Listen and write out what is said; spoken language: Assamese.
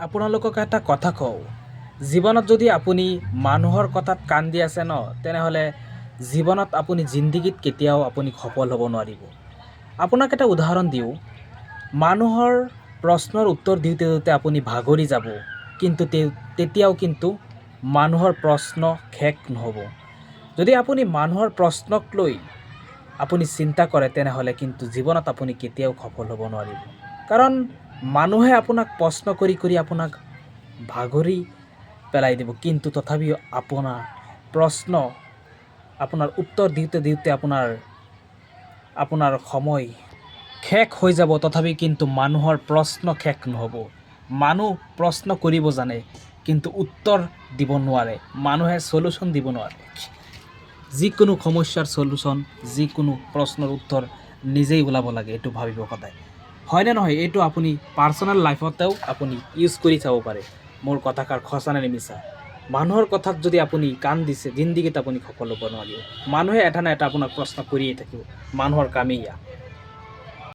আপোনালোকক এটা কথা কওঁ, জীৱনত যদি আপুনি মানুহৰ কথাত কাণ দি আছে ন, তেনেহ'লে জীৱনত আপুনি জিন্দগীত কেতিয়াও আপুনি সফল হ'ব নোৱাৰিব। আপোনাক এটা উদাহৰণ দিওঁ, মানুহৰ প্ৰশ্নৰ উত্তৰ দিওঁতে দিওঁতে আপুনি ভাগৰি যাব, কিন্তু তেতিয়াও কিন্তু মানুহৰ প্ৰশ্ন শেষ নহ'ব। যদি আপুনি মানুহৰ প্ৰশ্নক লৈ আপুনি চিন্তা কৰে, তেনেহ'লে কিন্তু জীৱনত আপুনি কেতিয়াও সফল হ'ব নোৱাৰিব। কাৰণ মানুহে আপোনাক প্ৰশ্ন কৰি কৰি আপোনাক ভাগৰি পেলাই দিব, কিন্তু তথাপিও আপোনাৰ উত্তৰ দিওঁতে দিওঁতে আপোনাৰ সময় শেষ হৈ যাব, তথাপি কিন্তু মানুহৰ প্ৰশ্ন শেষ নহ'ব। মানুহ প্ৰশ্ন কৰিব জানে, কিন্তু উত্তৰ দিব নোৱাৰে। মানুহে সলিউশ্যন দিব নোৱাৰে। যিকোনো সমস্যাৰ সলিউশ্যন, যিকোনো প্ৰশ্নৰ উত্তৰ নিজেই ওলাব লাগে, এইটো ভাবিব সদায়। হয়নে নহয়? এইটো আপুনি পাৰ্চনেল লাইফতেও আপুনি ইউজ কৰি চাব পাৰে। মোৰ কথাষাৰ সঁচা নে মিছা? মানুহৰ কথাত যদি আপুনি কাণ দিছে, জিন্দগীত আপুনি সফল হ'ব নোৱাৰিব। মানুহে এটা না এটা আপোনাক প্ৰশ্ন কৰিয়ে থাকিব। মানুহৰ কামেই ইয়া।